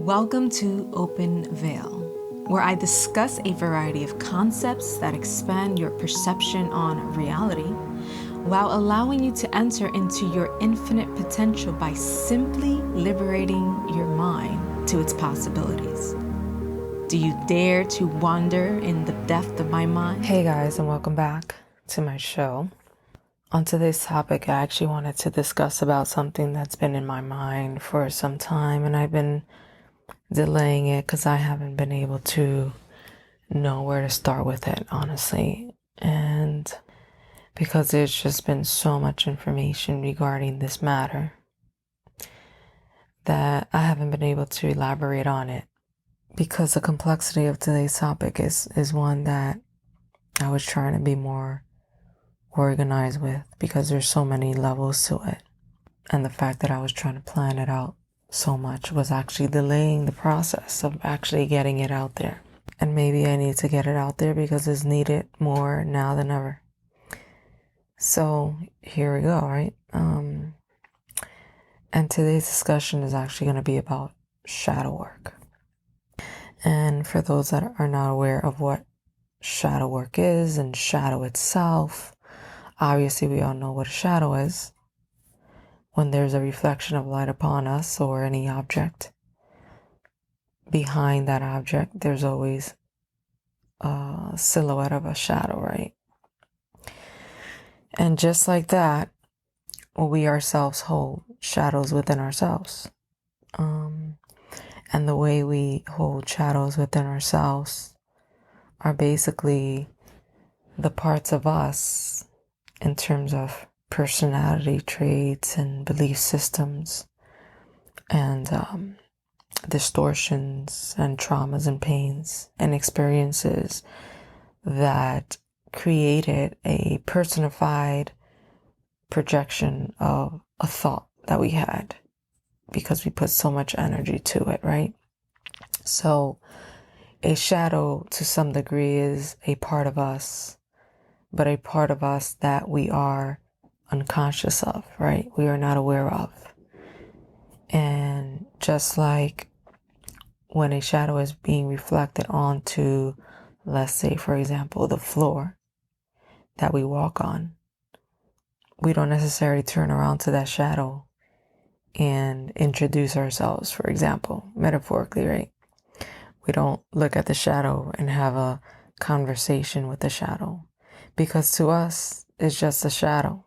Welcome to Open Veil, where I discuss a variety of concepts that expand your perception on reality while allowing you to enter into your infinite potential by simply liberating your mind to its possibilities. Do you dare to wander in the depth of my mind? Hey guys, and welcome back to my show. On today's topic, I actually wanted to discuss about something that's been in my mind for some time, and I've been delaying it because I haven't been able to know where to start with it, honestly. And because there's just been so much information regarding this matter that I haven't been able to elaborate on it. Because the complexity of today's topic is one that I was trying to be more organized with, because there's so many levels to it. And the fact that I was trying to plan it out so much was actually delaying the process of actually getting it out there. And maybe I need to get it out there because it's needed more now than ever. So here we go, right? And today's discussion is actually going to be about shadow work. And for those that are not aware of what shadow work is and shadow itself, obviously we all know what a shadow is. When there's a reflection of light upon us or any object, behind that object, there's always a silhouette of a shadow, right? And just like that, we ourselves hold shadows within ourselves. And the way we hold shadows within ourselves are basically the parts of us in terms of personality traits and belief systems and distortions and traumas and pains and experiences that created a personified projection of a thought that we had because we put so much energy to it, right? So a shadow to some degree is a part of us, but a part of us that we are unconscious of, right? We are not aware of. And just like when a shadow is being reflected onto, let's say, for example, the floor that we walk on, we don't necessarily turn around to that shadow and introduce ourselves, for example, metaphorically, right? We don't look at the shadow and have a conversation with the shadow, because to us, it's just a shadow.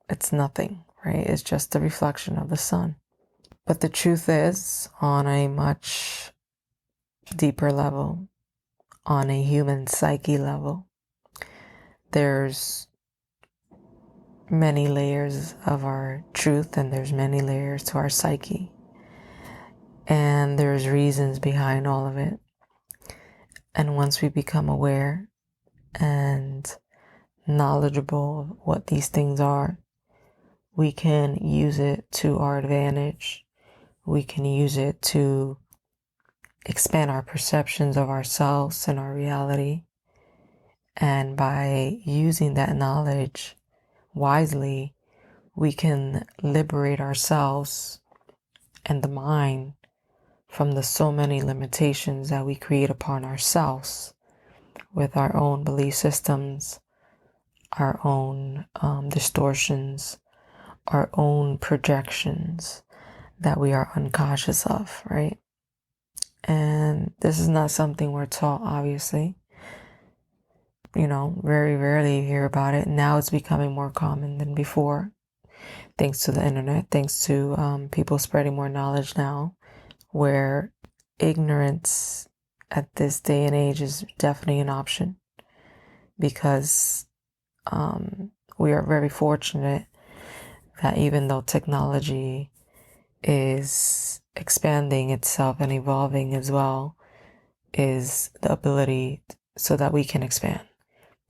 It's nothing, right? It's just a reflection of the sun. But the truth is, on a much deeper level, on a human psyche level, there's many layers of our truth, and there's many layers to our psyche. And there's reasons behind all of it. And once we become aware and knowledgeable of what these things are, we can use it to our advantage. We can use it to expand our perceptions of ourselves and our reality. And by using that knowledge wisely, we can liberate ourselves and the mind from the so many limitations that we create upon ourselves with our own belief systems, our own distortions, our own projections that we are unconscious of, right? And this is not something we're taught, obviously. You know, very rarely you hear about it. Now it's becoming more common than before, thanks to the internet, thanks to people spreading more knowledge now, where ignorance at this day and age is definitely an option, because we are very fortunate that even though technology is expanding itself and evolving as well, is the ability so that we can expand,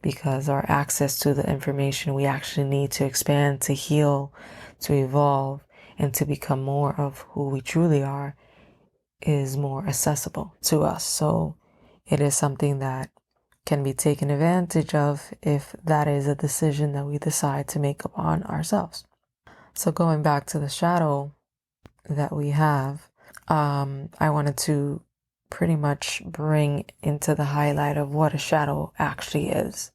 because our access to the information we actually need to expand, to heal, to evolve, and to become more of who we truly are is more accessible to us. So it is something that can be taken advantage of if that is a decision that we decide to make upon ourselves. So going back to the shadow that we have, I wanted to pretty much bring into the highlight of what a shadow actually is.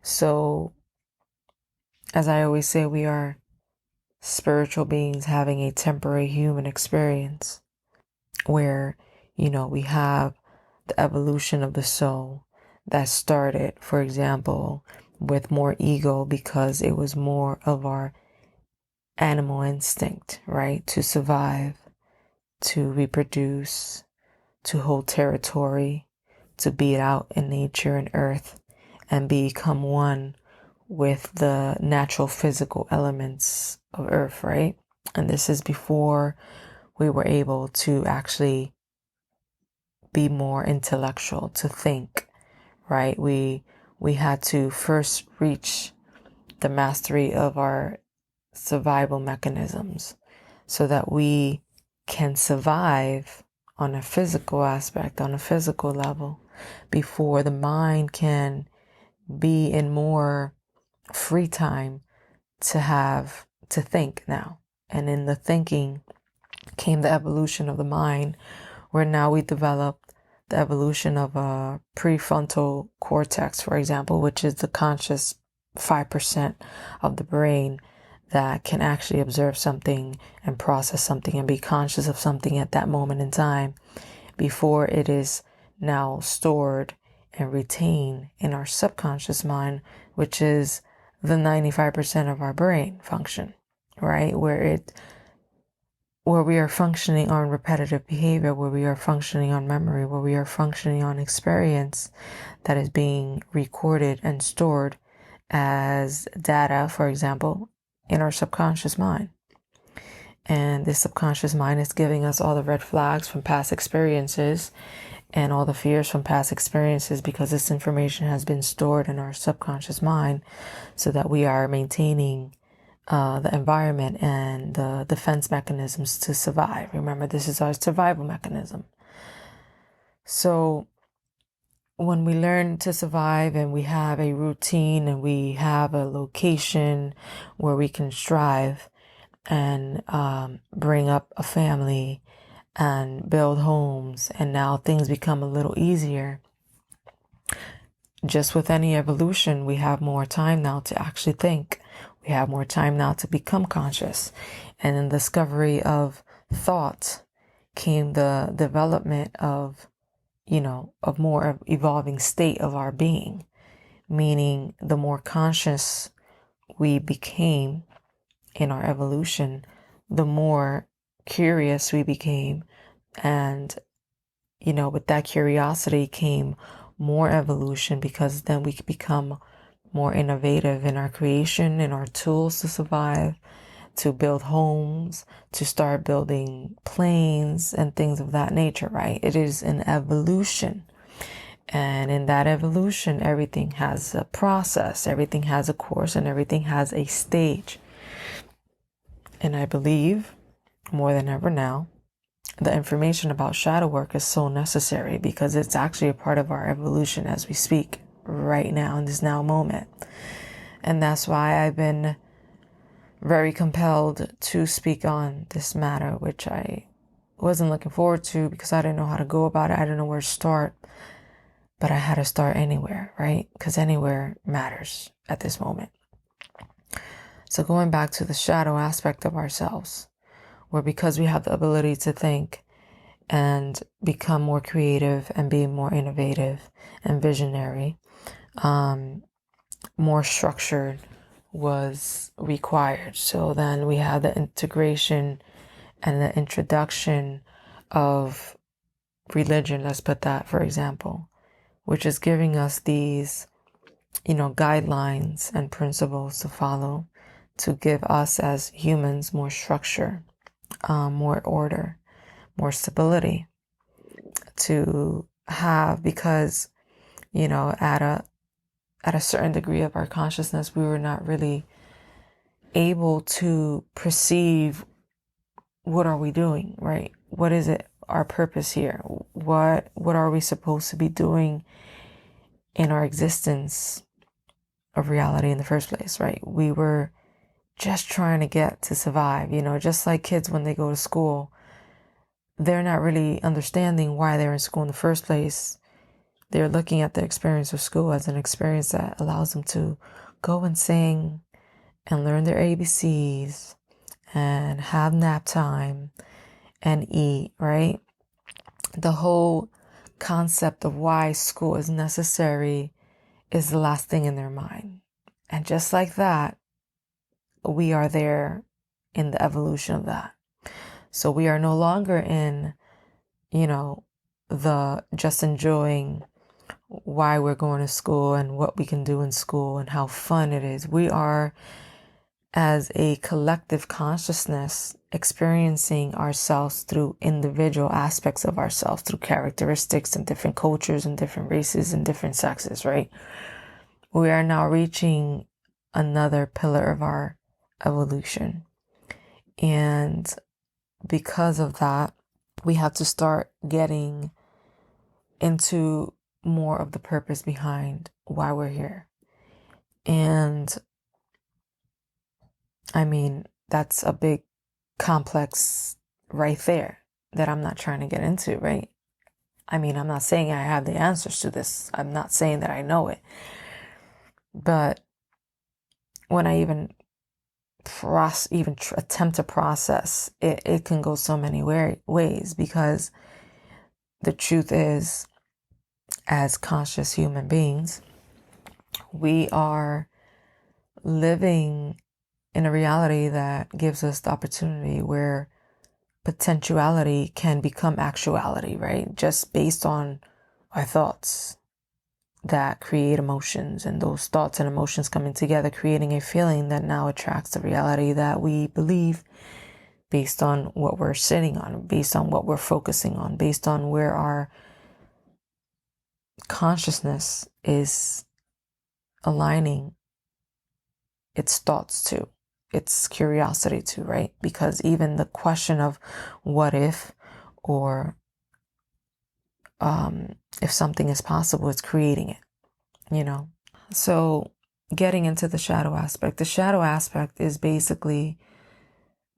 So, as I always say, we are spiritual beings having a temporary human experience where, we have the evolution of the soul that started, for example, with more ego because it was more of our animal instinct, right? To survive, to reproduce, to hold territory, to be out in nature and earth and become one with the natural physical elements of earth, right? And this is before we were able to actually be more intellectual, to think, right? We had to first reach the mastery of our survival mechanisms so that we can survive on a physical aspect, on a physical level, before the mind can be in more free time to think now. And in the thinking came the evolution of the mind, where now we developed the evolution of a prefrontal cortex, for example, which is the conscious 5% of the brain that can actually observe something and process something and be conscious of something at that moment in time before it is now stored and retained in our subconscious mind, which is the 95% of our brain function, right? Where we are functioning on repetitive behavior, where we are functioning on memory, where we are functioning on experience that is being recorded and stored as data, for example, in our subconscious mind. And this subconscious mind is giving us all the red flags from past experiences and all the fears from past experiences, because this information has been stored in our subconscious mind so that we are maintaining the environment and the defense mechanisms to survive. Remember, this is our survival mechanism. So when we learn to survive and we have a routine and we have a location where we can strive and bring up a family and build homes, and now things become a little easier. Just with any evolution, we have more time now to actually think. We have more time now to become conscious. And in the discovery of thought came the development of, of more evolving state of our being. Meaning the more conscious we became in our evolution, the more curious we became. And, with that curiosity came more evolution, because then we could become more innovative in our creation, in our tools to survive, to build homes, to start building planes and things of that nature, right? It is an evolution. And in that evolution, everything has a process, everything has a course, and everything has a stage. And I believe more than ever now, the information about shadow work is so necessary, because it's actually a part of our evolution as we speak right now in this now moment. And that's why I've been very compelled to speak on this matter, which I wasn't looking forward to because I didn't know how to go about it. I didn't know where to start, but I had to start anywhere, right? Because anywhere matters at this moment. So going back to the shadow aspect of ourselves, where because we have the ability to think and become more creative and be more innovative and visionary, more structured was required. So then we have the integration and the introduction of religion, let's put that for example, which is giving us these, guidelines and principles to follow, to give us as humans more structure, more order, more stability to have, because, at a certain degree of our consciousness, we were not really able to perceive what are we doing, right? What is it, our purpose here? What are we supposed to be doing in our existence of reality in the first place, right? We were just trying to get to survive, just like kids when they go to school. they're not really understanding why they're in school in the first place. They're looking at the experience of school as an experience that allows them to go and sing and learn their ABCs and have nap time and eat, right? The whole concept of why school is necessary is the last thing in their mind. And just like that, we are there in the evolution of that. So we are no longer in, the just enjoying why we're going to school and what we can do in school and how fun it is. We are, as a collective consciousness, experiencing ourselves through individual aspects of ourselves, through characteristics and different cultures and different races and different sexes, right? We are now reaching another pillar of our evolution. And because of that, we have to start getting into more of the purpose behind why we're here. And I mean, that's a big complex right there that I'm not trying to get into, right? I mean, I'm not saying I have the answers to this. I'm not saying that I know it. But when I even attempt to process, it can go so many ways, because the truth is, as conscious human beings, we are living in a reality that gives us the opportunity where potentiality can become actuality, right? Just based on our thoughts that create emotions, and those thoughts and emotions coming together, creating a feeling that now attracts the reality that we believe, based on what we're sitting on, based on what we're focusing on, based on where our consciousness is aligning its thoughts to, its curiosity to, right? Because even the question of what if, or if something is possible, it's creating it, So getting into the shadow aspect is basically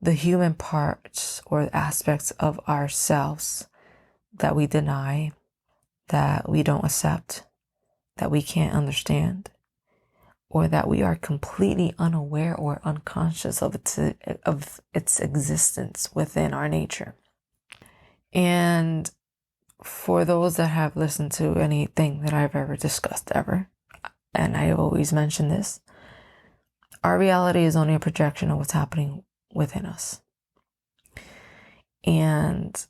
the human parts or aspects of ourselves that we deny, that we don't accept, that we can't understand, or that we are completely unaware or unconscious of its existence within our nature. And for those that have listened to anything that I've ever discussed ever, and I always mention this, our reality is only a projection of what's happening within us. And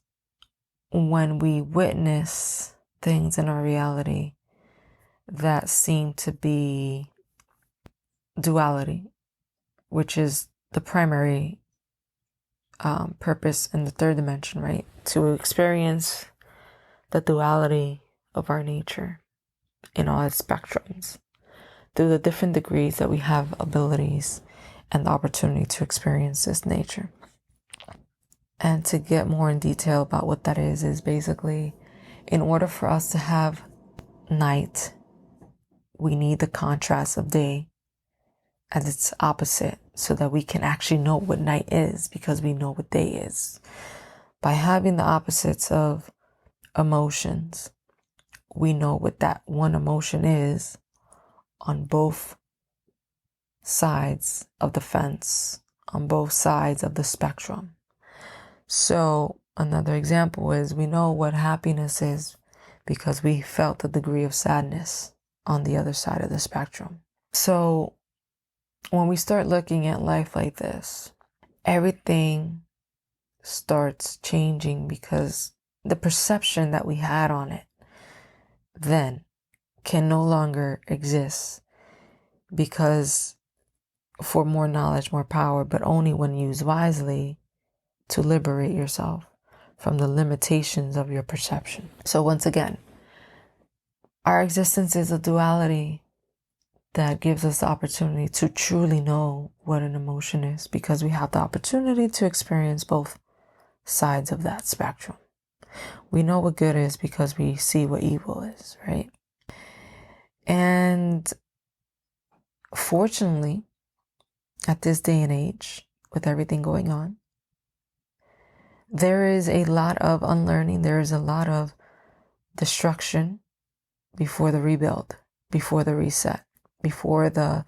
when we witness things in our reality that seem to be duality, which is the primary purpose in the third dimension, right? To experience the duality of our nature in all its spectrums, through the different degrees that we have abilities and the opportunity to experience this nature. And to get more in detail about what that is basically, in order for us to have night, we need the contrast of day as its opposite, so that we can actually know what night is, because we know what day is. By having the opposites of emotions, we know what that one emotion is on both sides of the fence, on both sides of the spectrum. So another example is, we know what happiness is because we felt the degree of sadness on the other side of the spectrum. So when we start looking at life like this, everything starts changing, because the perception that we had on it then can no longer exist, because for more knowledge, more power, but only when used wisely to liberate yourself from the limitations of your perception. So once again, our existence is a duality that gives us the opportunity to truly know what an emotion is, because we have the opportunity to experience both sides of that spectrum. We know what good is because we see what evil is, right? And fortunately, at this day and age, with everything going on, There is a lot of unlearning. There is a lot of destruction before the rebuild, before the reset, before the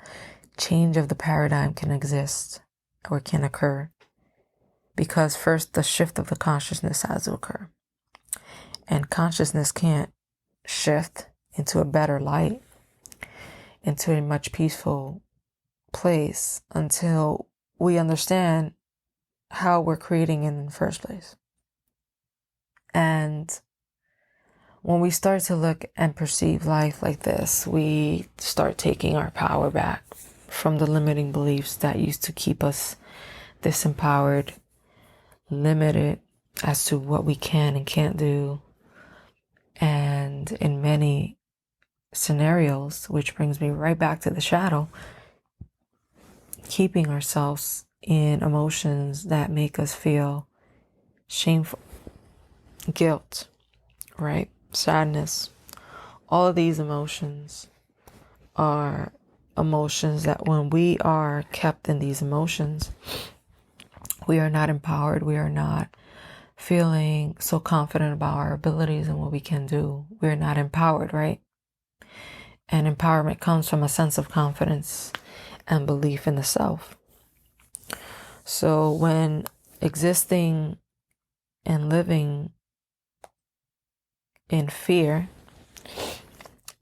change of the paradigm can exist or can occur. Because first, the shift of the consciousness has to occur. And consciousness can't shift into a better light, into a much peaceful place, until we understand how we're creating it in the first place. And when we start to look and perceive life like this, we start taking our power back from the limiting beliefs that used to keep us disempowered, limited as to what we can and can't do. And in many scenarios, which brings me right back to the shadow, keeping ourselves in emotions that make us feel shameful, guilt, right? Sadness. All of these emotions are emotions that when we are kept in these emotions, we are not empowered. We are not feeling so confident about our abilities and what we can do. We're not empowered, right? And empowerment comes from a sense of confidence and belief in the self. So when existing and living in fear,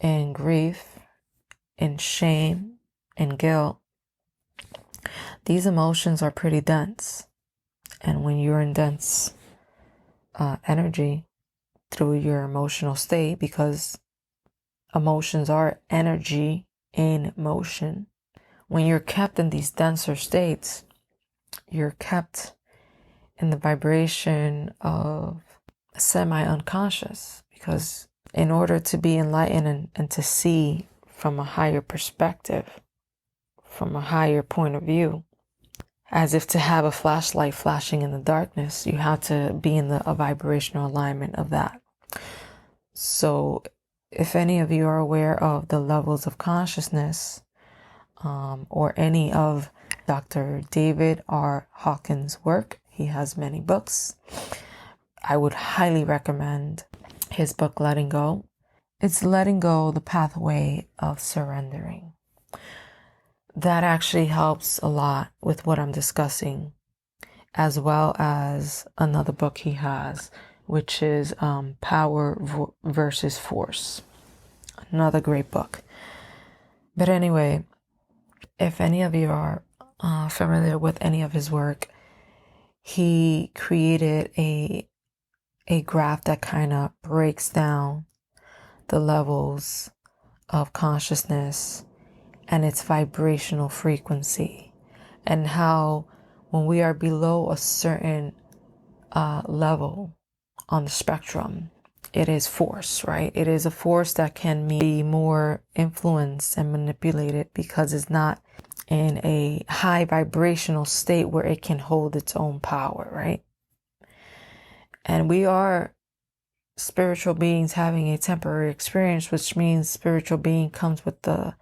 in grief, in shame, in guilt, these emotions are pretty dense. And when you're in dense energy through your emotional state, because emotions are energy in motion, when you're kept in these denser states, you're kept in the vibration of semi-unconscious, because in order to be enlightened and to see from a higher perspective, from a higher point of view, as if to have a flashlight flashing in the darkness, you have to be in a vibrational alignment of that. So if any of you are aware of the levels of consciousness, or any of Dr. David R. Hawkins' work, he has many books. I would highly recommend his book, Letting Go. It's letting go, the pathway of surrendering. That actually helps a lot with what I'm discussing, as well as another book he has, which is Power versus Force. Another great book. But anyway, if any of you are familiar with any of his work, he created a graph that kind of breaks down the levels of consciousness and its vibrational frequency, and how when we are below a certain level on the spectrum, it is force, right? It is a force that can be more influenced and manipulated because it's not in a high vibrational state where it can hold its own power, right? And we are spiritual beings having a temporary experience, which means spiritual being comes with the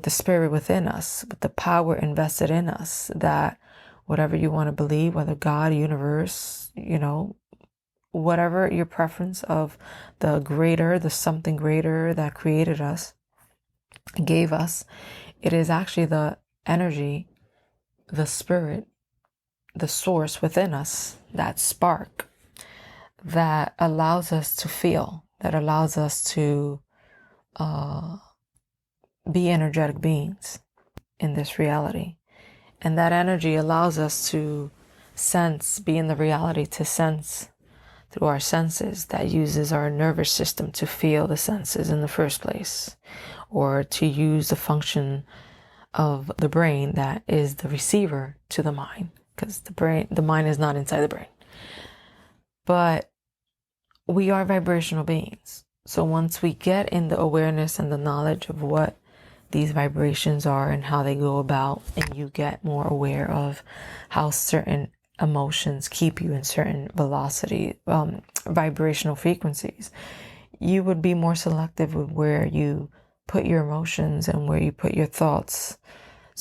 spirit within us, with the power invested in us, that whatever you want to believe, whether God, universe, whatever your preference of the greater, the something greater that created us, gave us, it is actually the energy, the spirit, the source within us, that spark that allows us to feel, that allows us to be energetic beings in this reality. And that energy allows us to sense, be in the reality, to sense through our senses, that uses our nervous system to feel the senses in the first place, or to use the function of the brain that is the receiver to the mind, because the mind is not inside the brain. But we are vibrational beings. So once we get in the awareness and the knowledge of what these vibrations are and how they go about, and you get more aware of how certain emotions keep you in certain velocity, vibrational frequencies, you would be more selective with where you put your emotions and where you put your thoughts,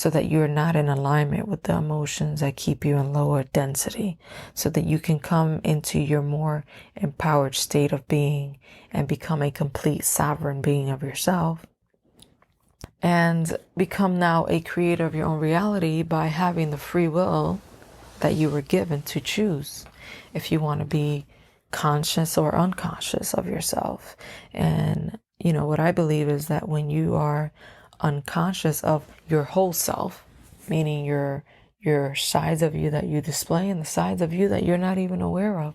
so that you're not in alignment with the emotions that keep you in lower density, so that you can come into your more empowered state of being and become a complete sovereign being of yourself, and become now a creator of your own reality by having the free will that you were given to choose if you want to be conscious or unconscious of yourself. And what I believe is that when you are unconscious of your whole self, meaning your sides of you that you display and the sides of you that you're not even aware of,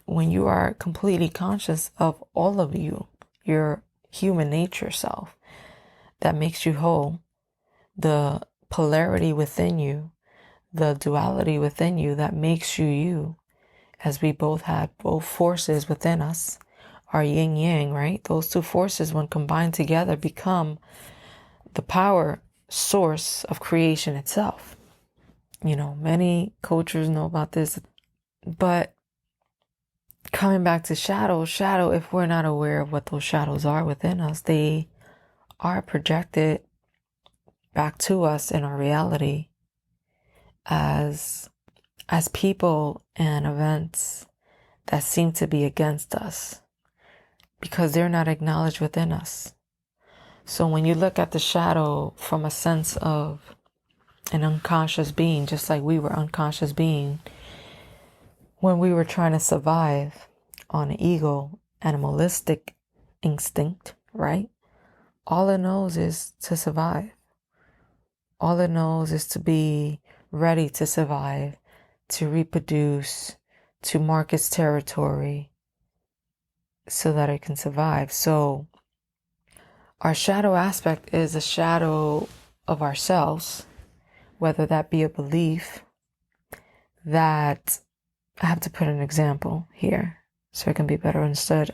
when you are completely conscious of all of you, your human nature self that makes you whole, the polarity within you, the duality within you that makes you you, as we both have both forces within us, our yin yang, right? Those two forces, when combined together, become the power source of creation itself. Many cultures know about this, but coming back to shadow, if we're not aware of what those shadows are within us, they are projected back to us in our reality as people and events that seem to be against us because they're not acknowledged within us. So when you look at the shadow from a sense of an unconscious being, just like we were unconscious being when we were trying to survive on an ego animalistic instinct, right? All it knows is to survive. All it knows is to be ready to survive, to reproduce, to mark its territory so that it can survive. So our shadow aspect is a shadow of ourselves, whether that be a belief that, I have to put an example here so it can be better understood.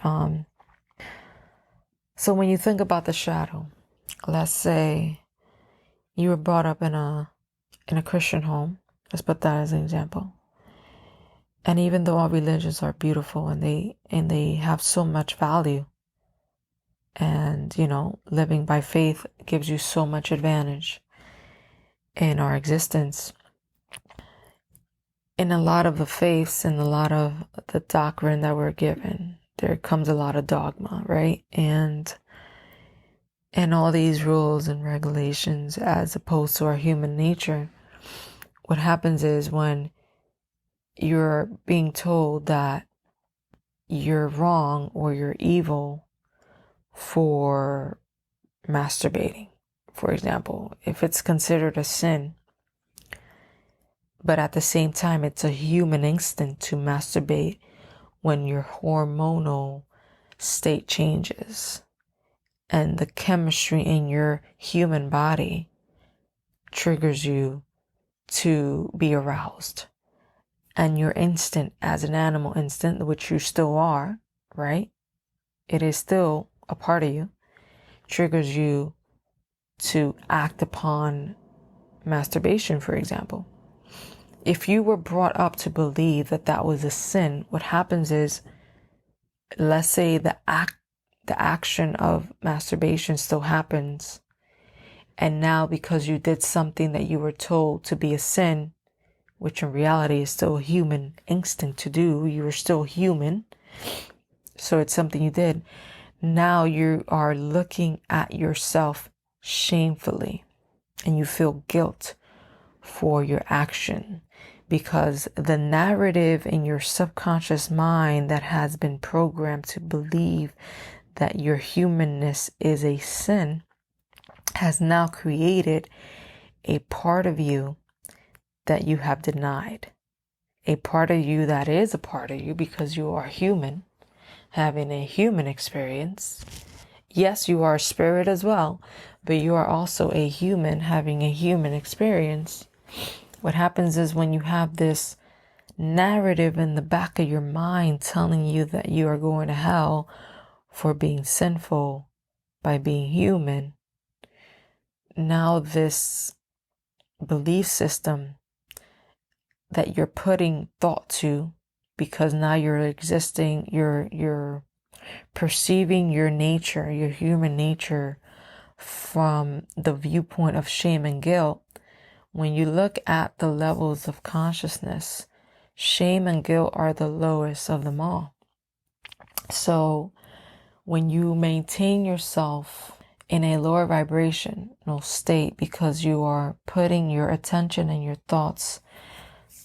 So when you think about the shadow, let's say you were brought up in a Christian home. Let's put that as an example. And even though our religions are beautiful and they have so much value, and living by faith gives you so much advantage in our existence, in a lot of the faiths and a lot of the doctrine that we're given, there comes a lot of dogma, right? And all these rules and regulations, as opposed to our human nature, what happens is when you're being told that you're wrong or you're evil for masturbating, for example, if it's considered a sin, but at the same time, it's a human instinct to masturbate when your hormonal state changes and the chemistry in your human body triggers you to be aroused. And your instinct as an animal instinct, which you still are, right? It is still a part of you, triggers you to act upon masturbation, for example. If you were brought up to believe that that was a sin, what happens is, let's say the action of masturbation still happens. And now because you did something that you were told to be a sin, which in reality is still a human instinct to do, you were still human. So it's something you did. Now you are looking at yourself shamefully and you feel guilt for your action, because the narrative in your subconscious mind that has been programmed to believe that your humanness is a sin has now created a part of you that you have denied. A part of you that is a part of you because you are human, having a human experience. Yes, you are a spirit as well, but you are also a human having a human experience. What happens is when you have this narrative in the back of your mind telling you that you are going to hell for being sinful by being human, now this belief system that you're putting thought to, because now you're perceiving your nature, your human nature, from the viewpoint of shame and guilt, when you look at the levels of consciousness, shame and guilt are the lowest of them all. So when you maintain yourself in a lower vibrational state because you are putting your attention and your thoughts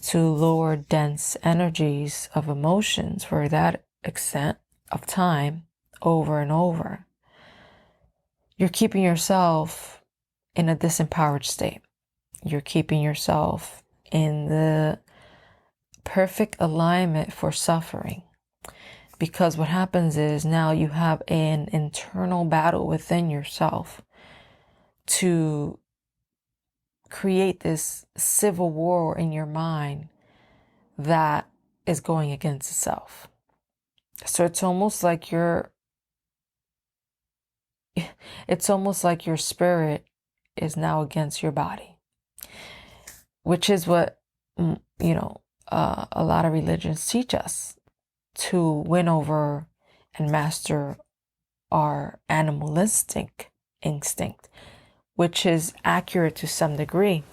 to lower dense energies of emotions for that extent of time over and over, you're keeping yourself in a disempowered state. You're keeping yourself in the perfect alignment for suffering. Because what happens is now you have an internal battle within yourself to create this civil war in your mind that is going against itself. So it's almost like your spirit is now against your body, which is what, a lot of religions teach us, to win over and master our animalistic instinct, which is accurate to some degree.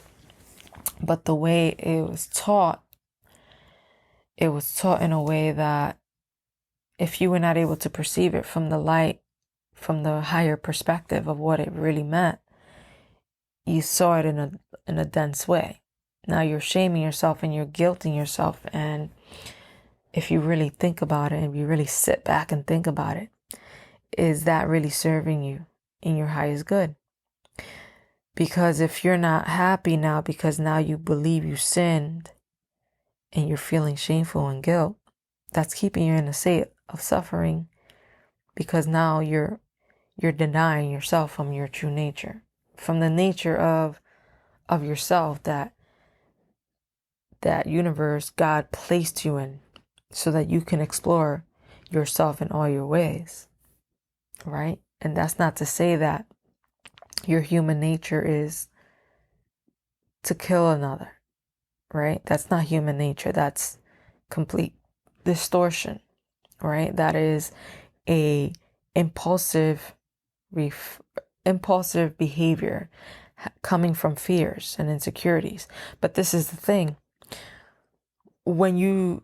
But the way it was taught in a way that if you were not able to perceive it from the light, from the higher perspective of what it really meant, you saw it in a dense way. Now you're shaming yourself and you're guilting yourself. And if you really think about it, and you really sit back and think about it, is that really serving you in your highest good? Because if you're not happy now because now you believe you sinned and you're feeling shameful and guilt, that's keeping you in a state of suffering, because now you're denying yourself from your true nature, from the nature of yourself that universe God placed you in, so that you can explore yourself in all your ways, right? And that's not to say that your human nature is to kill another, right? That's not human nature. That's complete distortion, right? That is a impulsive behavior coming from fears and insecurities. But this is the thing. When you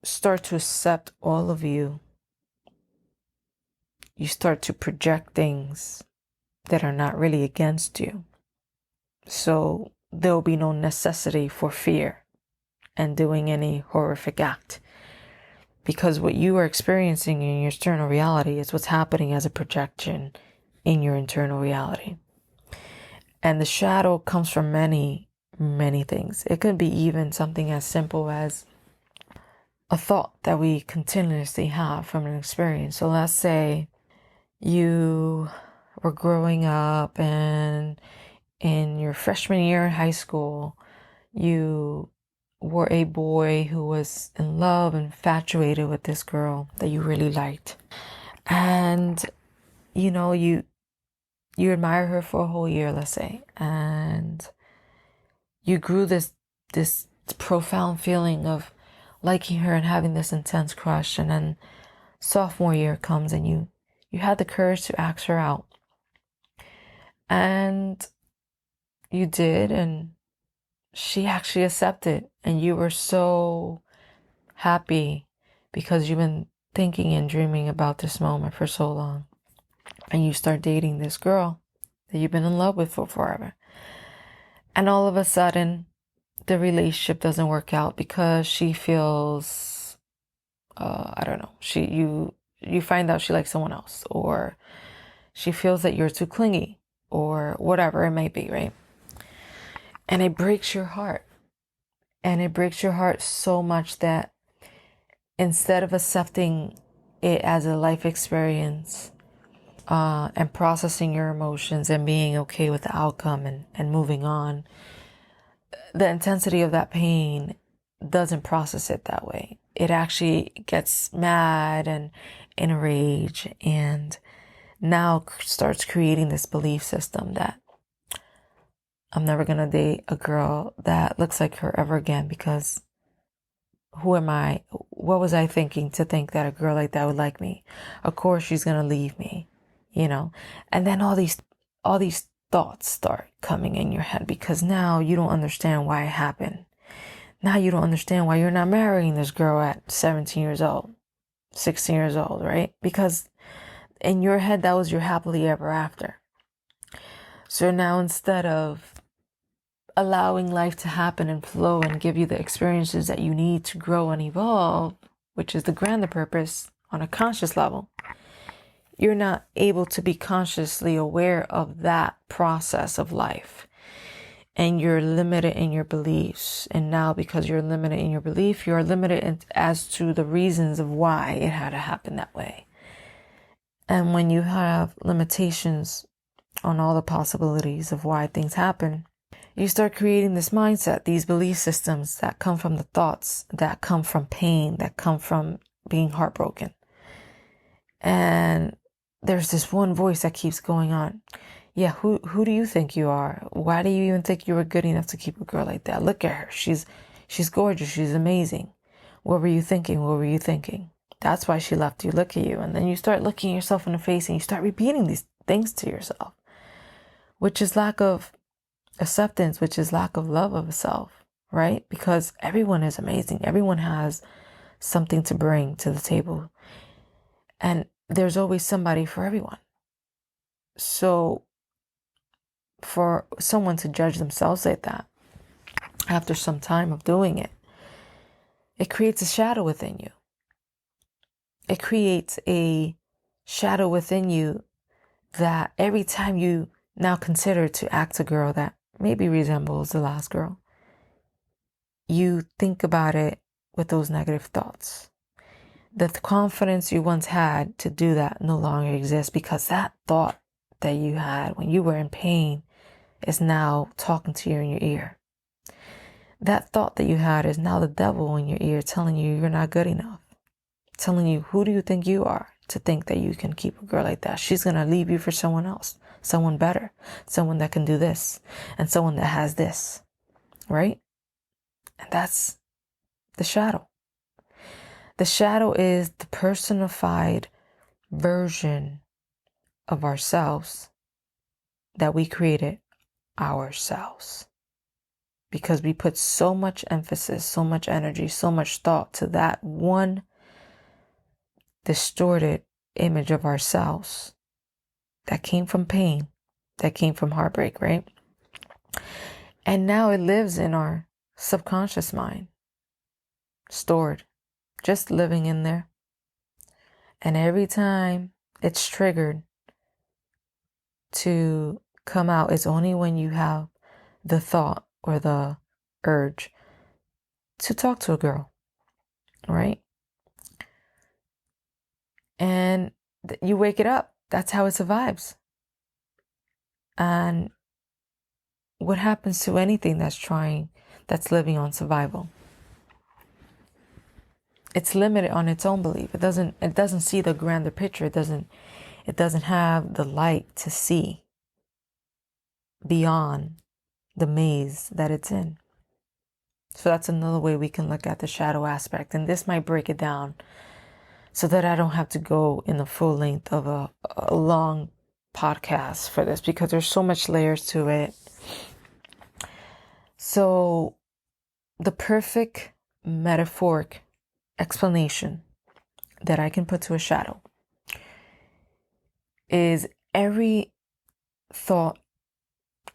start to accept all of you, you start to project things that are not really against you. So there will be no necessity for fear and doing any horrific act, because what you are experiencing in your external reality is what's happening as a projection in your internal reality. And the shadow comes from many, many things. It could be even something as simple as a thought that we continuously have from an experience. So let's say you were growing up and in your freshman year in high school, you were a boy who was in love, infatuated with this girl that you really liked. And, you admire her for a whole year, let's say, and you grew this profound feeling of liking her and having this intense crush. And then sophomore year comes and you had the courage to ask her out. And you did, and she actually accepted, and you were so happy because you've been thinking and dreaming about this moment for so long. And you start dating this girl that you've been in love with for forever. And all of a sudden, the relationship doesn't work out because she feels, you find out she likes someone else, or she feels that you're too clingy, or whatever it may be, right? And it breaks your heart. And it breaks your heart so much that instead of accepting it as a life experience, and processing your emotions and being okay with the outcome and moving on, the intensity of that pain doesn't process it that way. It actually gets mad and in a rage, and now starts creating this belief system that I'm never going to date a girl that looks like her ever again, because who am I? What was I thinking to think that a girl like that would like me? Of course she's going to leave me, And then all these all these thoughts start coming in your head because now you don't understand why it happened. Now you don't understand why you're not marrying this girl at 17 years old, 16 years old, right? Because in your head, that was your happily ever after. So now instead of allowing life to happen and flow and give you the experiences that you need to grow and evolve, which is the grander purpose on a conscious level, you're not able to be consciously aware of that process of life. And you're limited in your beliefs. And now because you're limited in your belief, you're limited as to the reasons of why it had to happen that way. And when you have limitations on all the possibilities of why things happen, you start creating this mindset, these belief systems that come from the thoughts, that come from pain, that come from being heartbroken. And there's this one voice that keeps going on. Yeah, who do you think you are? Why do you even think you were good enough to keep a girl like that? Look at her. She's gorgeous. She's amazing. What were you thinking? What were you thinking? That's why she left you. Look at you. And then you start looking yourself in the face and you start repeating these things to yourself, which is lack of acceptance, which is lack of love of self, right? Because everyone is amazing. Everyone has something to bring to the table. And there's always somebody for everyone. So for someone to judge themselves like that after some time of doing it, it creates a shadow within you. It creates a shadow within you that every time you now consider to act a girl that maybe resembles the last girl, you think about it with those negative thoughts. The confidence you once had to do that no longer exists because that thought that you had when you were in pain is now talking to you in your ear. That thought that you had is now the devil in your ear telling you you're not good enough. Telling you, who do you think you are to think that you can keep a girl like that? She's going to leave you for someone else, someone better, someone that can do this, and someone that has this, right? And that's the shadow. The shadow is the personified version of ourselves that we created ourselves. Because we put so much emphasis, so much energy, so much thought to that one distorted image of ourselves that came from pain, that came from heartbreak, right? And now it lives in our subconscious mind, stored, just living in there. And every time it's triggered to come out, it's only when you have the thought or the urge to talk to a girl, right? And you wake it up. That's how it survives. And what happens to anything that's living on survival? It's limited on its own belief. It doesn't see the grander picture. It doesn't have the light to see beyond the maze that it's in. So that's another way we can look at the shadow aspect. And this might break it down so that I don't have to go in the full length of a long podcast for this, because there's so much layers to it. So the perfect metaphoric explanation that I can put to a shadow is every thought,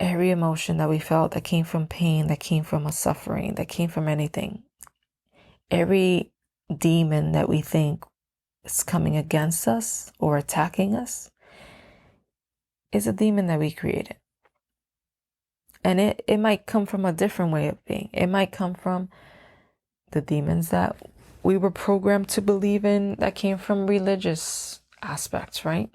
every emotion that we felt that came from pain, that came from a suffering, that came from anything, every demon that we think is coming against us or attacking us is a demon that we created. And it might come from a different way of being. It might come from the demons that we were programmed to believe in that came from religious aspects, right?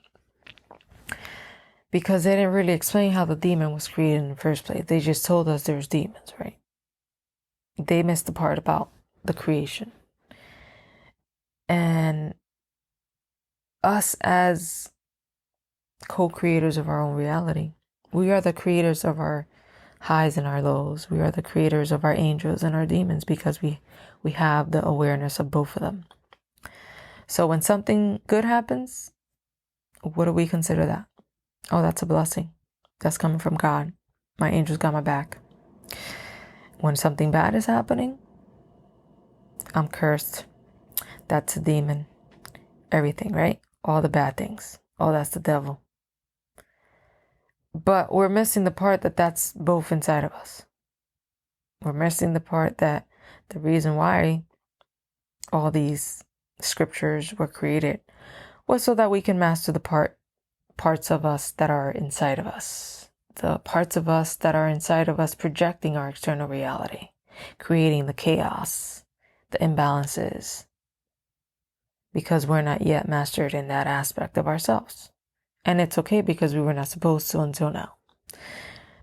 Because they didn't really explain how the demon was created in the first place. They just told us there's demons, right? They missed the part about the creation. And us as co-creators of our own reality, we are the creators of our highs and our lows. We are the creators of our angels and our demons because we have the awareness of both of them. So when something good happens, what do we consider that? Oh, that's a blessing. That's coming from God. My angels got my back. When something bad is happening, I'm cursed. That's a demon. Everything, right? All the bad things. Oh, that's the devil. But we're missing the part that that's both inside of us. We're missing the part that the reason why all these scriptures were created was so that we can master the parts of us that are inside of us. The parts of us that are inside of us projecting our external reality, creating the chaos, the imbalances, because we're not yet mastered in that aspect of ourselves. And it's okay, because we were not supposed to until now.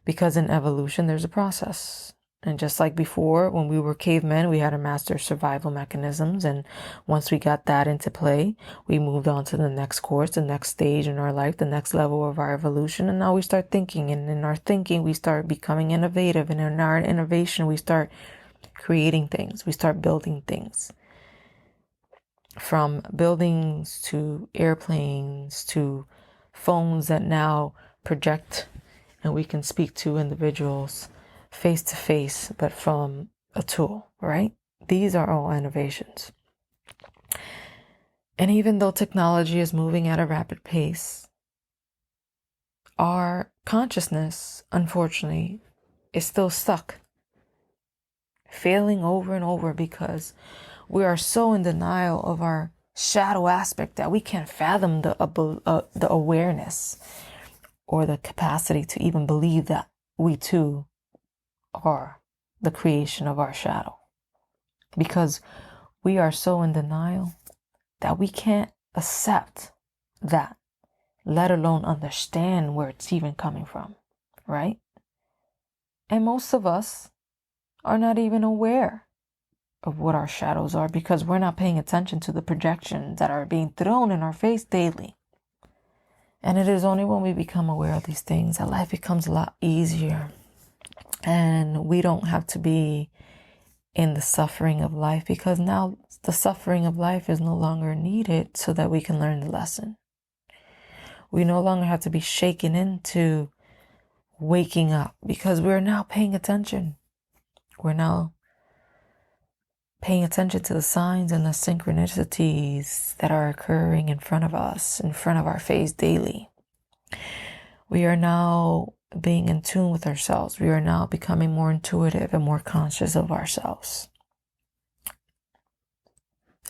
Because in evolution, there's a process. And just like before, when we were cavemen, we had to master survival mechanisms. And once we got that into play, we moved on to the next course, the next stage in our life, the next level of our evolution. And now we start thinking. And in our thinking, we start becoming innovative. And in our innovation, we start creating things. We start building things. From buildings to airplanes to phones that now project, and we can speak to individuals face to face, but from a tool, right? These are all innovations. And even though technology is moving at a rapid pace, our consciousness, unfortunately, is still stuck, failing over and over, because we are so in denial of our shadow aspect that we can't fathom the awareness or the capacity to even believe that we too are the creation of our shadow. Because we are so in denial that we can't accept that, let alone understand where it's even coming from, right? And most of us are not even aware of what our shadows are, because we're not paying attention to the projections that are being thrown in our face daily. And it is only when we become aware of these things that life becomes a lot easier. And we don't have to be in the suffering of life, because now the suffering of life is no longer needed so that we can learn the lesson. We no longer have to be shaken into waking up, because we're now paying attention. We're now paying attention to the signs and the synchronicities that are occurring in front of us, in front of our face daily. We are now being in tune with ourselves. We are now becoming more intuitive and more conscious of ourselves.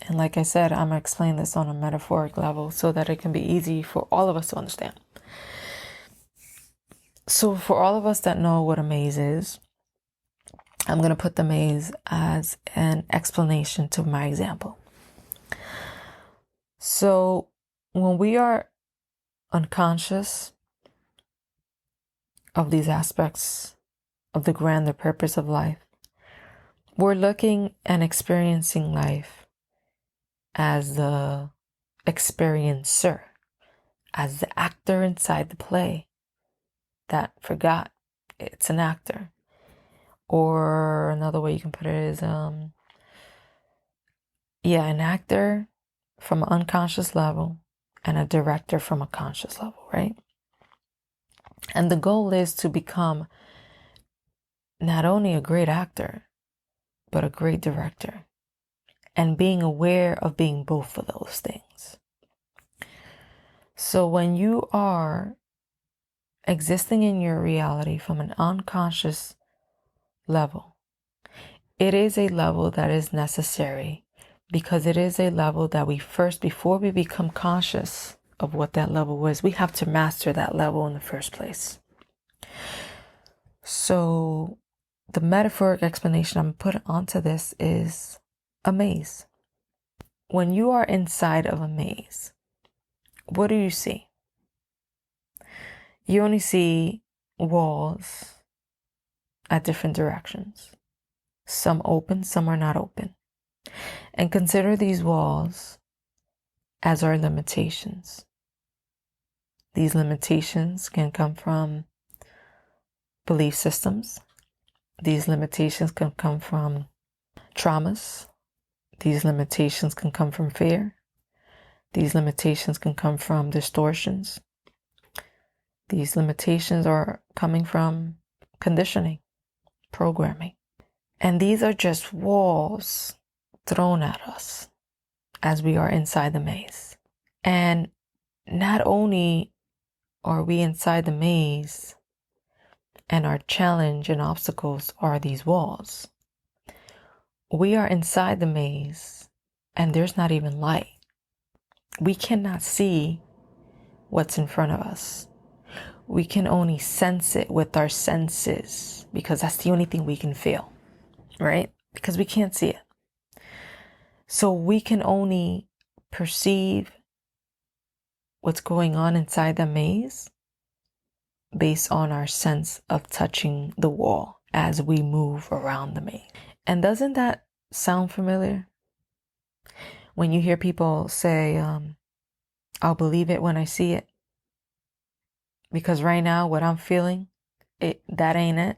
And like I said, I'm going to explain this on a metaphoric level so that it can be easy for all of us to understand. So for all of us that know what a maze is, I'm going to put the maze as an explanation to my example. So when we are unconscious of these aspects of the grander purpose of life, we're looking and experiencing life as the experiencer, as the actor inside the play that forgot it's an actor. Or another way you can put it is, an actor from an unconscious level and a director from a conscious level, right? And the goal is to become not only a great actor, but a great director. And being aware of being both of those things. So when you are existing in your reality from an unconscious level, it is a level that is necessary, because it is a level that we first, before we become conscious of what that level was, we have to master that level in the first place. So the metaphoric explanation I'm putting onto this is a maze. When you are inside of a maze, what do you see? You only see walls at different directions. Some open, some are not open. And consider these walls as our limitations. These limitations can come from belief systems. These limitations can come from traumas. These limitations can come from fear. These limitations can come from distortions. These limitations are coming from conditioning, programming. And these are just walls thrown at us as we are inside the maze. And not only are we inside the maze and our challenge and obstacles are these walls, we are inside the maze and there's not even light. We cannot see what's in front of us. We can only sense it with our senses because that's the only thing we can feel, right? Because we can't see it. So we can only perceive what's going on inside the maze based on our sense of touching the wall as we move around the maze. And doesn't that sound familiar? When you hear people say, I'll believe it when I see it. Because right now, what I'm feeling, that ain't it.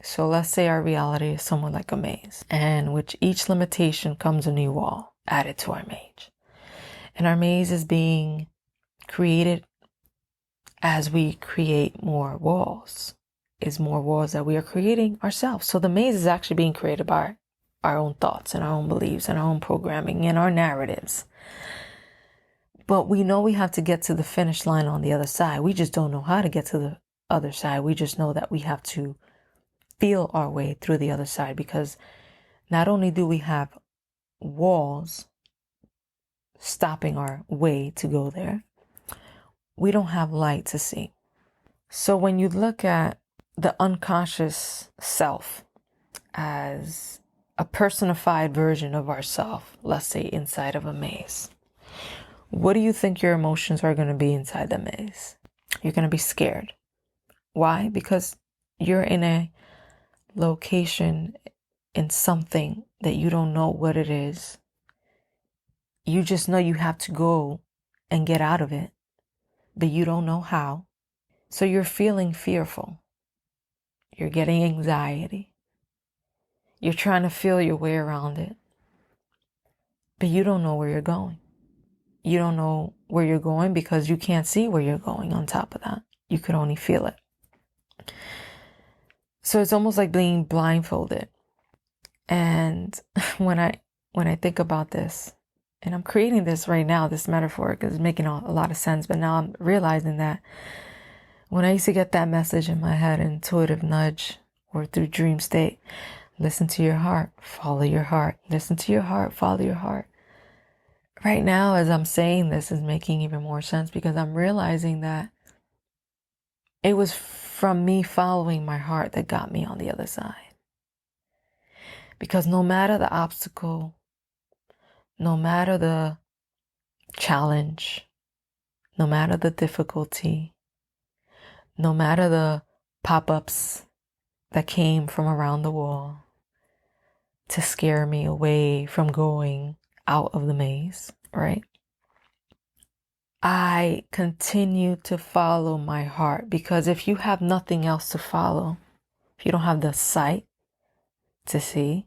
So let's say our reality is somewhat like a maze, and with each limitation comes a new wall added to our maze. And our maze is being created as we create more walls. It's more walls that we are creating ourselves. So the maze is actually being created by our own thoughts and our own beliefs and our own programming and our narratives. But we know we have to get to the finish line on the other side. We just don't know how to get to the other side. We just know that we have to feel our way through the other side, because not only do we have walls stopping our way to go there, we don't have light to see. So when you look at the unconscious self as a personified version of ourself, let's say inside of a maze, what do you think your emotions are going to be inside the maze? You're going to be scared. Why? Because you're in a location, in something that you don't know what it is. You just know you have to go and get out of it, but you don't know how. So you're feeling fearful. You're getting anxiety. You're trying to feel your way around it, but you don't know where you're going. You don't know where you're going because you can't see where you're going. On top of that, you could only feel it. So it's almost like being blindfolded. And when I think about this, and I'm creating this right now, this metaphor, because it's making a lot of sense, but now I'm realizing that when I used to get that message in my head, intuitive nudge, or through dream state, listen to your heart, follow your heart, listen to your heart, follow your heart. Right now, as I'm saying this, is making even more sense, because I'm realizing that it was from me following my heart that got me on the other side. Because no matter the obstacle, no matter the challenge, no matter the difficulty, no matter the pop-ups that came from around the wall to scare me away from going out of the maze, right? I continue to follow my heart, because if you have nothing else to follow, if you don't have the sight to see,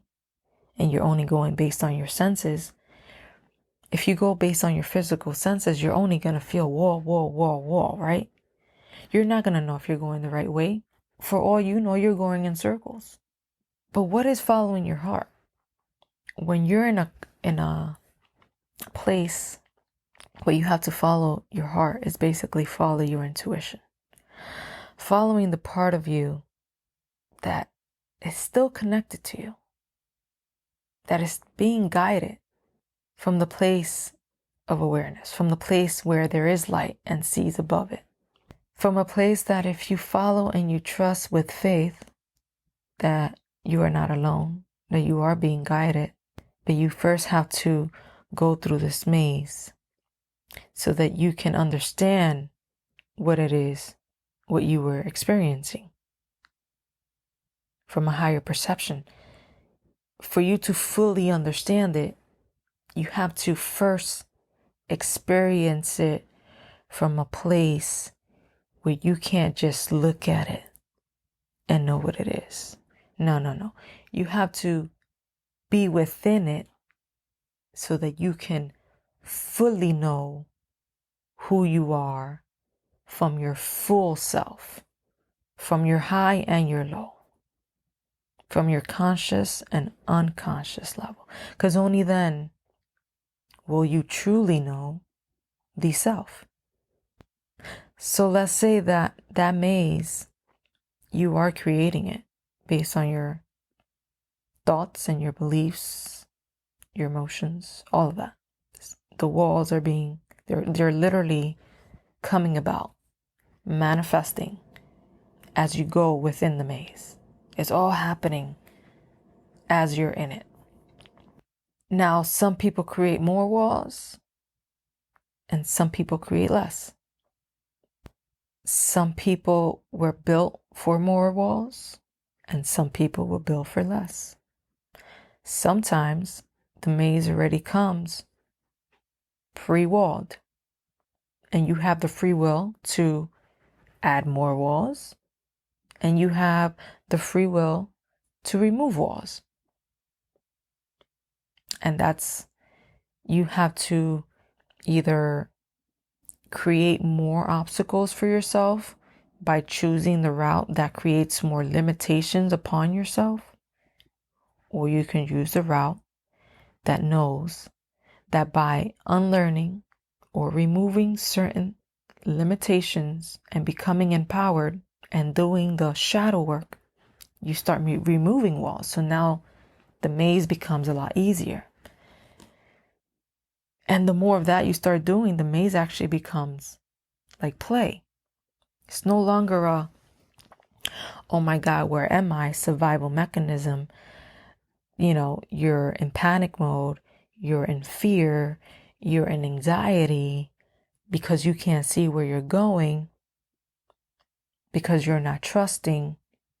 and you're only going based on your senses, if you go based on your physical senses, you're only going to feel wall, right? You're not going to know if you're going the right way. For all you know, you're going in circles. But what is following your heart? When you're in a place where you have to follow your heart, is basically follow your intuition. Following the part of you that is still connected to you, that is being guided from the place of awareness, from the place where there is light and sees above it. From a place that if you follow and you trust with faith that you are not alone, that you are being guided, but you first have to go through this maze so that you can understand what it is, what you were experiencing from a higher perception. For you to fully understand it, you have to first experience it from a place where you can't just look at it and know what it is. No. You have to be within it so that you can fully know who you are from your full self, from your high and your low, from your conscious and unconscious level. Because only then will you truly know the self. So let's say that maze, you are creating it based on your thoughts and your beliefs, your emotions, all of that. The walls are they're literally coming about, manifesting as you go within the maze. It's all happening as you're in it. Now, some people create more walls and some people create less. Some people were built for more walls and some people were built for less. Sometimes the maze already comes pre-walled and you have the free will to add more walls and you have the free will to remove walls. And you have to either create more obstacles for yourself by choosing the route that creates more limitations upon yourself, or you can use the route that knows that by unlearning or removing certain limitations and becoming empowered and doing the shadow work, you start removing walls. So now the maze becomes a lot easier. And the more of that you start doing, the maze actually becomes like play. It's no longer a, oh my God, where am I? Survival mechanism. You know, you're in panic mode, you're in fear, you're in anxiety because you can't see where you're going, because you're not trusting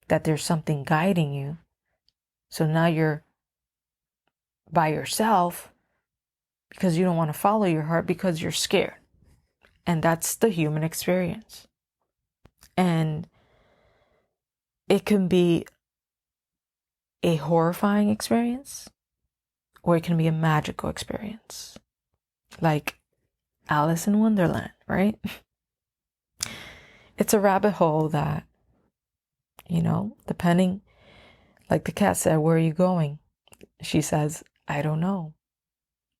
that there's something guiding you. So now you're by yourself because you don't want to follow your heart because you're scared. And that's the human experience. And it can be a horrifying experience or it can be a magical experience. Like Alice in Wonderland, right? It's a rabbit hole that, depending, like the cat said, where are you going? She says, I don't know.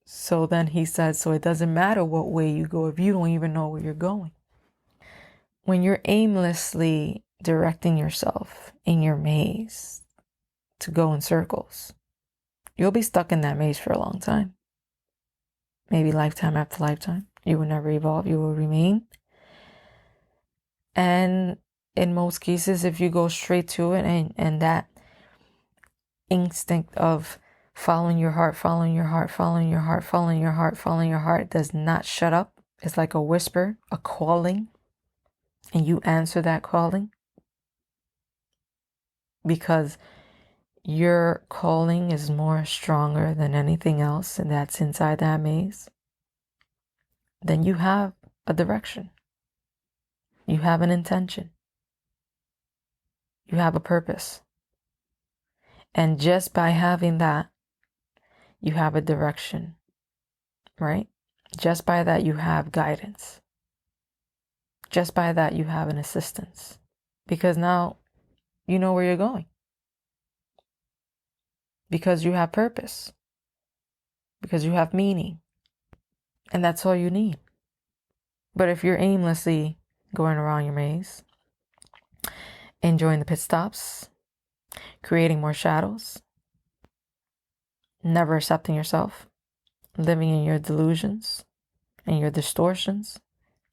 So then he says, so it doesn't matter what way you go if you don't even know where you're going. When you're aimlessly directing yourself in your maze to go in circles, you'll be stuck in that maze for a long time. Maybe lifetime after lifetime. You will never evolve. You will remain. And in most cases, if you go straight to it and that instinct of following your heart, following your heart, following your heart, following your heart, following your heart does not shut up. It's like a whisper, a calling, and you answer that calling because your calling is more stronger than anything else, and that's inside that maze. Then you have a direction. You have an intention. You have a purpose. And just by having that, you have a direction, right? Just by that, you have guidance. Just by that, you have an assistance. Because now you know where you're going. Because you have purpose. Because you have meaning. And that's all you need. But if you're aimlessly going around your maze, enjoying the pit stops, creating more shadows, never accepting yourself, living in your delusions and your distortions,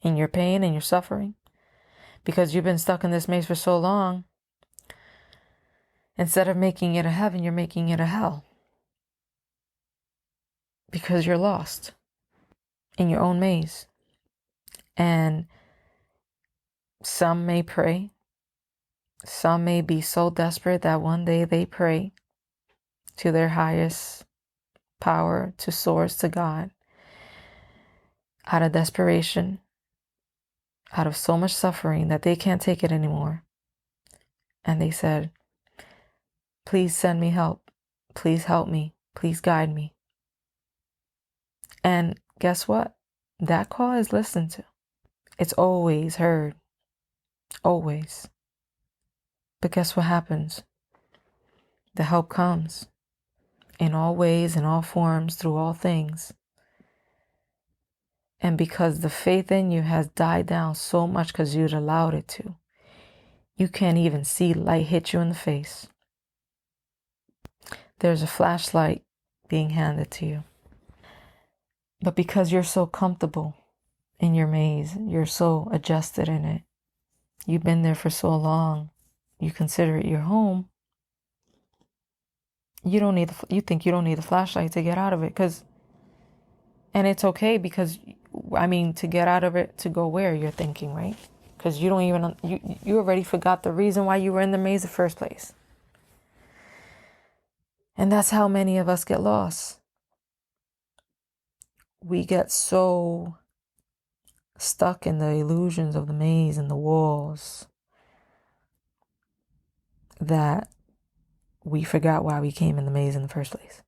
in your pain and your suffering, because you've been stuck in this maze for so long, instead of making it a heaven, you're making it a hell. Because you're lost in your own maze. And some may pray. Some may be so desperate that one day they pray to their highest power, to source, to God, out of desperation, out of so much suffering that they can't take it anymore. And they said, please send me help. Please help me. Please guide me. And guess what? That call is listened to. It's always heard. Always. But guess what happens? The help comes in all ways, in all forms, through all things. And because the faith in you has died down so much because you'd allowed it to, you can't even see light hit you in the face. There's a flashlight being handed to you. But because you're so comfortable in your maze, you're so adjusted in it, you've been there for so long, you consider it your home, you think you don't need the flashlight to get out of it, and it's okay because, to get out of it, to go where you're thinking, right? Because you don't even, you already forgot the reason why you were in the maze in the first place. And that's how many of us get lost. We get so stuck in the illusions of the maze and the walls that we forgot why we came in the maze in the first place,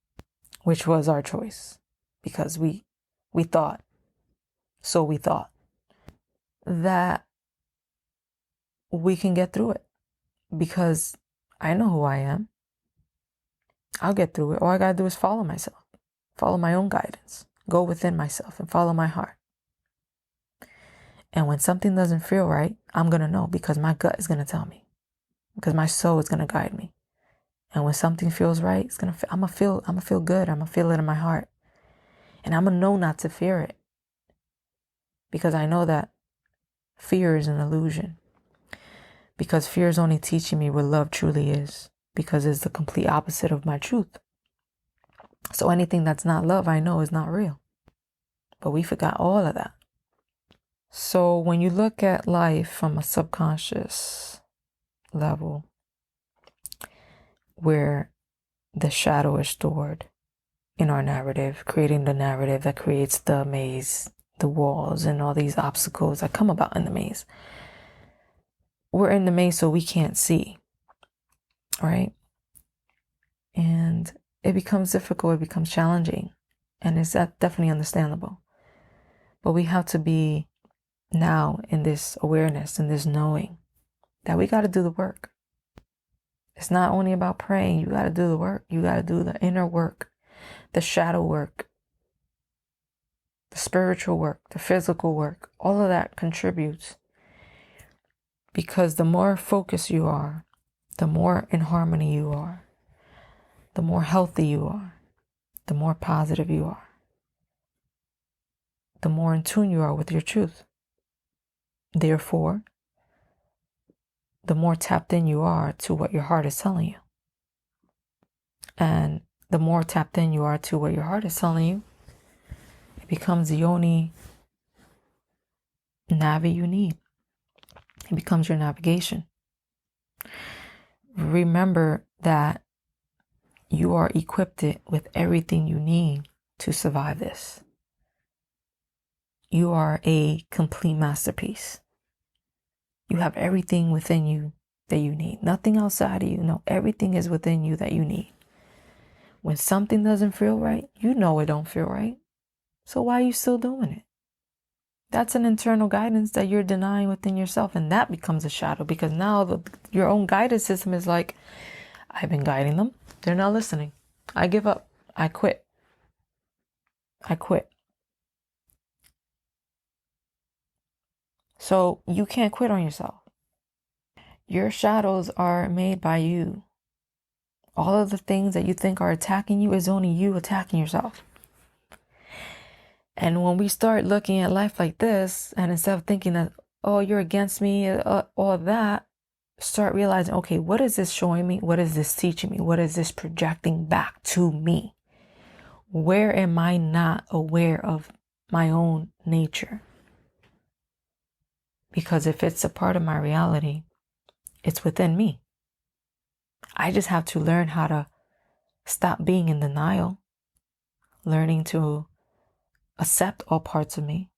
which was our choice, because we thought that we can get through it, because I know who I am. I'll get through it. All I gotta do is follow myself, follow my own guidance, go within myself and follow my heart. And when something doesn't feel right, I'm gonna know, because my gut is gonna tell me, because my soul is gonna guide me. And when something feels right, I'm gonna feel good. I'm gonna feel it in my heart, and I'm gonna know not to fear it, because I know that fear is an illusion. Because fear is only teaching me what love truly is, because it's the complete opposite of my truth. So anything that's not love, I know is not real. But we forgot all of that. So when you look at life from a subconscious level, where the shadow is stored in our narrative, creating the narrative that creates the maze, the walls, and all these obstacles that come about in the maze. We're in the maze so we can't see, right? And it becomes difficult, it becomes challenging, and it's definitely understandable. But we have to be now in this awareness and this knowing that we got to do the work. It's not only about praying. You got to do the work. You got to do the inner work, the shadow work, the spiritual work, the physical work. All of that contributes, because the more focused you are, the more in harmony you are, the more healthy you are, the more positive you are, the more in tune you are with your truth. Therefore, the more tapped in you are to what your heart is telling you. And the more tapped in you are to what your heart is telling you, it becomes the only navi you need. It becomes your navigation. Remember that you are equipped with everything you need to survive this. You are a complete masterpiece. You have everything within you that you need. Nothing outside of you. No, everything is within you that you need. When something doesn't feel right, you know it don't feel right. So why are you still doing it? That's an internal guidance that you're denying within yourself, and that becomes a shadow, because now your own guidance system is like, I've been guiding them. They're not listening. I give up. I quit. So you can't quit on yourself. Your shadows are made by you. All of the things that you think are attacking you is only you attacking yourself. And when we start looking at life like this, and instead of thinking that, oh, you're against me, all that, start realizing, okay, what is this showing me? What is this teaching me? What is this projecting back to me? Where am I not aware of my own nature? Because if it's a part of my reality, it's within me. I just have to learn how to stop being in denial, learning to accept all parts of me,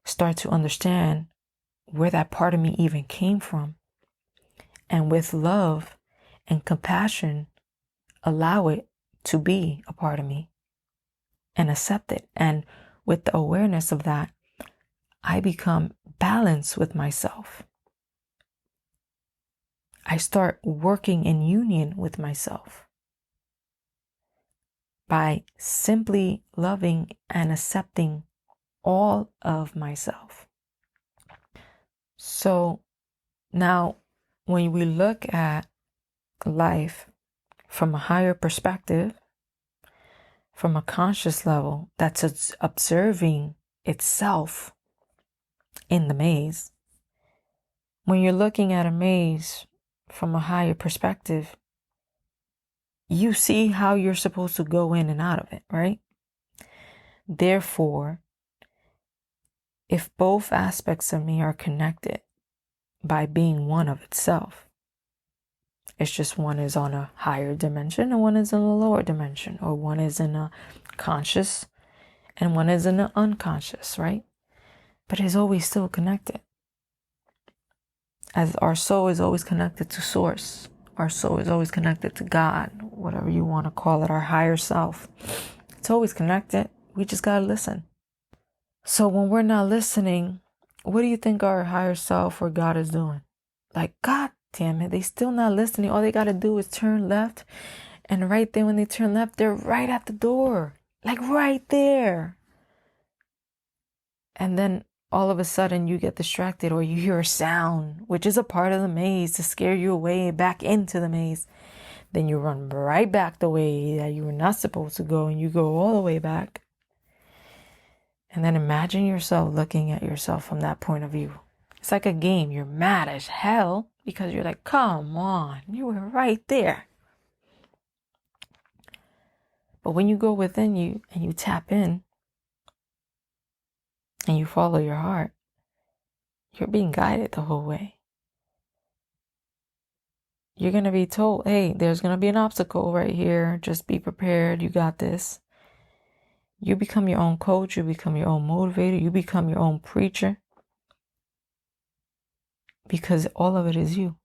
start to understand where that part of me even came from, and with love and compassion, allow it to be a part of me and accept it. And with the awareness of that, I become balance with myself. I start working in union with myself by simply loving and accepting all of myself. So now, when we look at life from a higher perspective, from a conscious level that's observing itself in the maze, when you're looking at a maze from a higher perspective, you see how you're supposed to go in and out of it, right? Therefore, if both aspects of me are connected by being one of itself, it's just one is on a higher dimension and one is in a lower dimension, or one is in a conscious and one is in an unconscious, right? But it's always still connected. As our soul is always connected to source. Our soul is always connected to God, whatever you want to call it, our higher self. It's always connected. We just got to listen. So when we're not listening, what do you think our higher self or God is doing? Like, God damn it, they still not listening. All they got to do is turn left. And right there when they turn left, they're right at the door. Like right there. And then all of a sudden you get distracted, or you hear a sound, which is a part of the maze to scare you away back into the maze. Then you run right back the way that you were not supposed to go, and you go all the way back. And then imagine yourself looking at yourself from that point of view. It's like a game. You're mad as hell because you're like, come on, you were right there. But when you go within you and you tap in and you follow your heart, you're being guided the whole way. You're going to be told, hey, there's going to be an obstacle right here. Just be prepared. You got this. You become your own coach. You become your own motivator. You become your own preacher. Because all of it is you.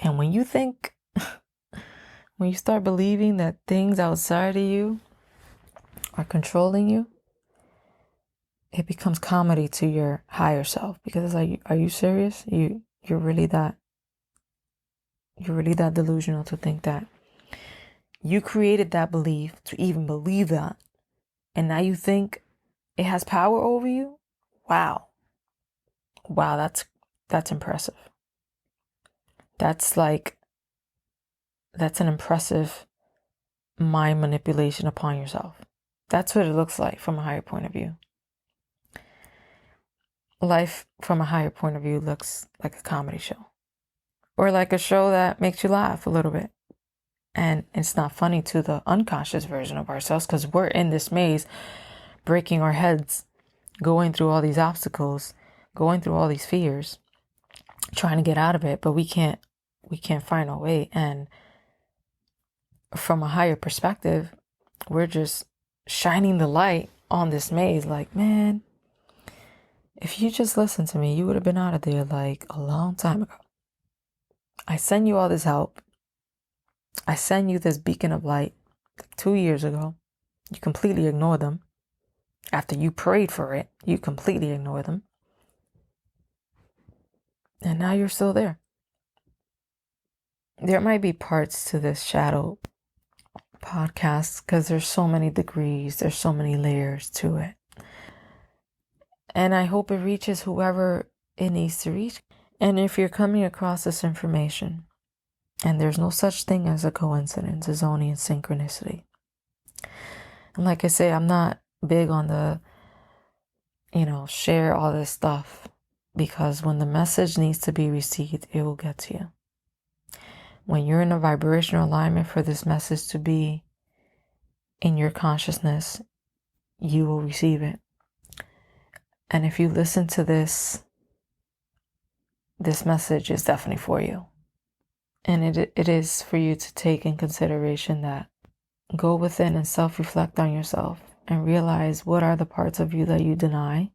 And when you think, when you start believing that things outside of you are controlling you, it becomes comedy to your higher self. Because it's like, are you serious? You're really that delusional to think that you created that belief to even believe that. And now you think it has power over you? Wow, that's impressive. That's an impressive mind manipulation upon yourself. That's what it looks like from a higher point of view. Life from a higher point of view looks like a comedy show. Or like a show that makes you laugh a little bit. And it's not funny to the unconscious version of ourselves because we're in this maze, breaking our heads, going through all these obstacles, going through all these fears, trying to get out of it, but we can't find a way. And from a higher perspective, we're just shining the light on this maze like, man, if you just listened to me, you would have been out of there like a long time ago. I send you all this help. I send you this beacon of light 2 years ago. You completely ignore them. After you prayed for it, you completely ignore them. And now you're still there. There might be parts to this shadow podcast because there's so many degrees, there's so many layers to it. And I hope it reaches whoever it needs to reach. And if you're coming across this information, and there's no such thing as a coincidence, it's only a synchronicity. And like I say, I'm not big on the, share all this stuff, because when the message needs to be received, it will get to you. When you're in a vibrational alignment for this message to be in your consciousness, you will receive it. And if you listen to this message is definitely for you. And it is for you to take in consideration that go within and self-reflect on yourself and realize what are the parts of you that you deny,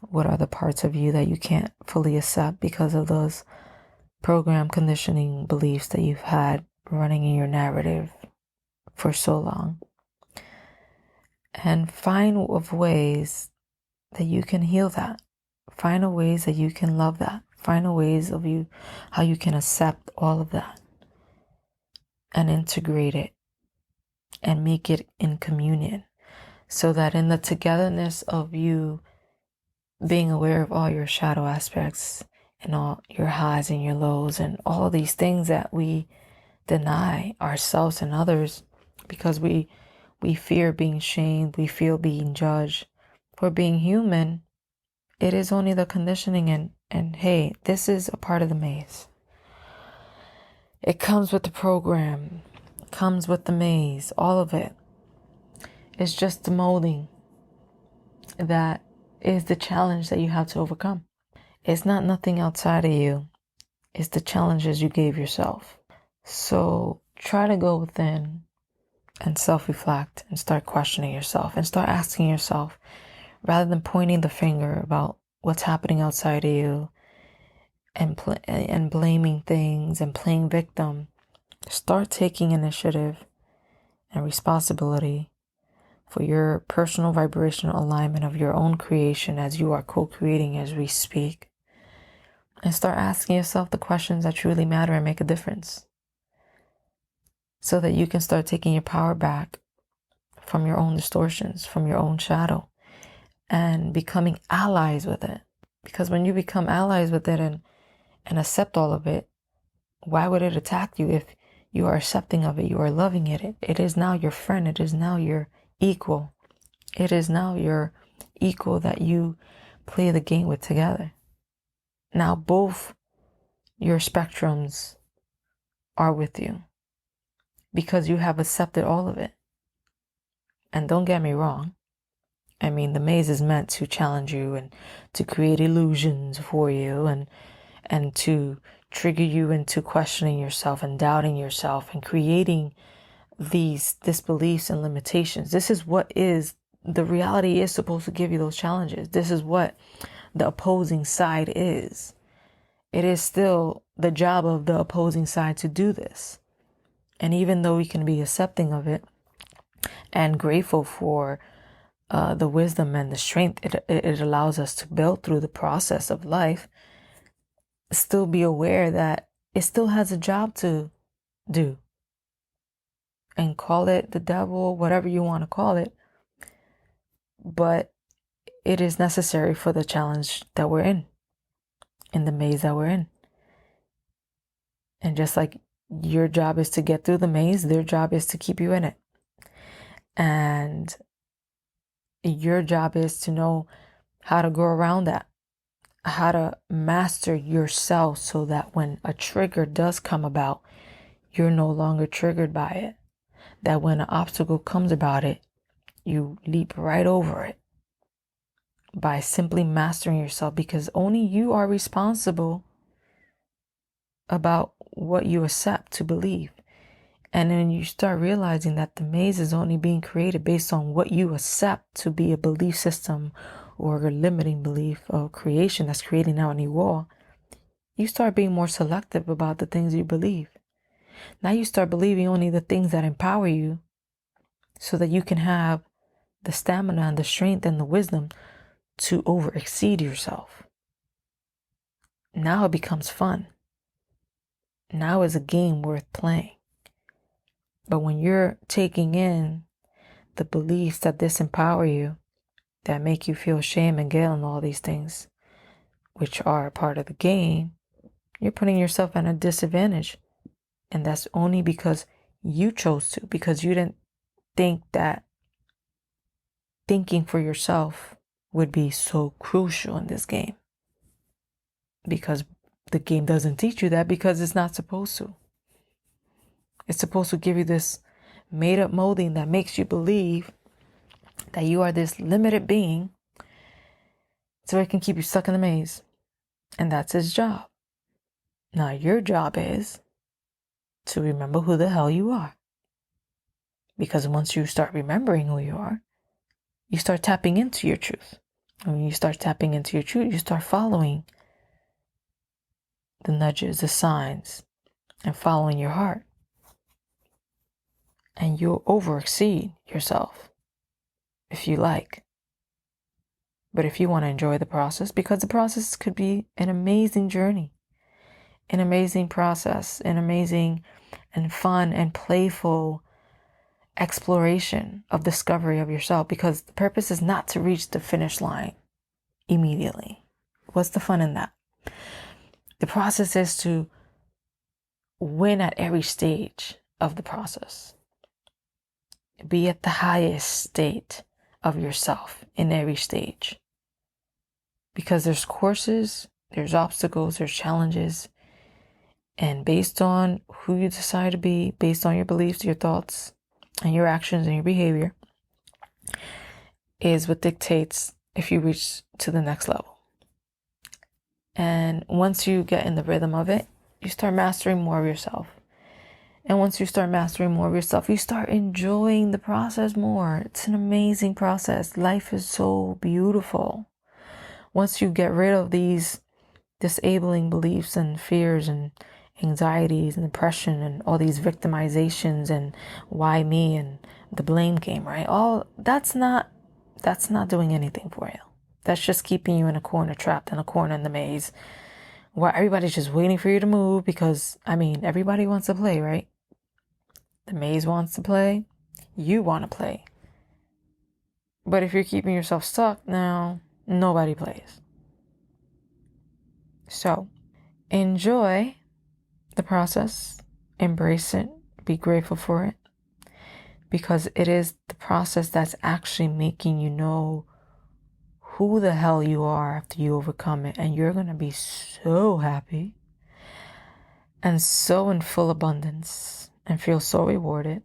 what are the parts of you that you can't fully accept because of those program conditioning beliefs that you've had running in your narrative for so long. And find of ways that you can heal that. Find a ways that you can love that. Find a ways of you, how you can accept all of that and integrate it and make it in communion, so that in the togetherness of you being aware of all your shadow aspects and all your highs and your lows and all of these things that we deny ourselves and others because we fear being shamed, we feel being judged for being human. It is only the conditioning, and hey, this is a part of the maze. It comes with the program, comes with the maze, all of it. It's just the molding that is the challenge that you have to overcome. It's not nothing outside of you. It's the challenges you gave yourself. So try to go within and self-reflect and start questioning yourself and start asking yourself, rather than pointing the finger about what's happening outside of you and blaming things and playing victim, start taking initiative and responsibility for your personal vibrational alignment of your own creation as you are co-creating as we speak. And start asking yourself the questions that truly matter and make a difference, so that you can start taking your power back from your own distortions, from your own shadow, and becoming allies with it. Because when you become allies with it and accept all of it, why would it attack you if you are accepting of it, you are loving it? It is now your friend. It is now your equal. It is now your equal that you play the game with together. Now both your spectrums are with you because you have accepted all of it. And don't get me wrong. I mean, the maze is meant to challenge you and to create illusions for you and to trigger you into questioning yourself and doubting yourself and creating these disbeliefs and limitations. This is what is the reality is supposed to give you those challenges. This is what the opposing side is. It is still the job of the opposing side to do this. And even though we can be accepting of it and grateful for the wisdom and the strength it allows us to build through the process of life, still be aware that it still has a job to do. And call it the devil, whatever you want to call it. But it is necessary for the challenge that we're in the maze that we're in. And just like your job is to get through the maze, their job is to keep you in it. And your job is to know how to go around that, how to master yourself so that when a trigger does come about, you're no longer triggered by it. That when an obstacle comes about it, you leap right over it by simply mastering yourself, because only you are responsible about what you accept to believe. And then you start realizing that the maze is only being created based on what you accept to be a belief system or a limiting belief of creation that's creating out any wall. You start being more selective about the things you believe. Now you start believing only the things that empower you so that you can have the stamina and the strength and the wisdom to exceed yourself. Now it becomes fun. Now is a game worth playing. But when you're taking in the beliefs that disempower you, that make you feel shame and guilt and all these things, which are a part of the game, you're putting yourself at a disadvantage. And that's only because you chose to, because you didn't think that thinking for yourself would be so crucial in this game. Because the game doesn't teach you that, because it's not supposed to. It's supposed to give you this made up molding that makes you believe that you are this limited being so it can keep you stuck in the maze. And that's its job. Now your job is to remember who the hell you are. Because once you start remembering who you are, you start tapping into your truth. And when you start tapping into your truth, you start following the nudges, the signs, and following your heart. And you'll exceed yourself if you like. But if you want to enjoy the process, because the process could be an amazing journey, an amazing process, an amazing and fun and playful exploration of discovery of yourself, because the purpose is not to reach the finish line immediately. What's the fun in that? The process is to win at every stage of the process. Be at the highest state of yourself in every stage. Because there's courses, there's obstacles, there's challenges. And based on who you decide to be, based on your beliefs, your thoughts, and your actions and your behavior, is what dictates if you reach to the next level. And once you get in the rhythm of it, you start mastering more of yourself. And once you start mastering more of yourself, you start enjoying the process more. It's an amazing process. Life is so beautiful. Once you get rid of these disabling beliefs and fears and anxieties and depression and all these victimizations and why me and the blame game, right? All that's not doing anything for you. That's just keeping you in a corner, trapped in a corner in the maze, where everybody's just waiting for you to move because, everybody wants to play, right? The maze wants to play. You want to play. But if you're keeping yourself stuck, now nobody plays. So, enjoy the process. Embrace it. Be grateful for it. Because it is the process that's actually making you know who the hell you are after you overcome it. And you're going to be so happy and so in full abundance and feel so rewarded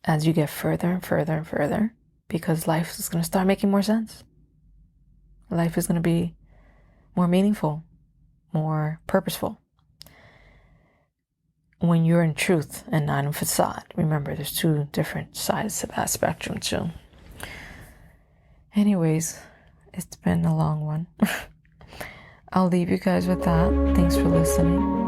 as you get further and further and further, because life is going to start making more sense. Life is going to be more meaningful, more purposeful when you're in truth and not in facade. Remember, there's two different sides to that spectrum too. Anyways, it's been a long one. I'll leave you guys with that. Thanks for listening.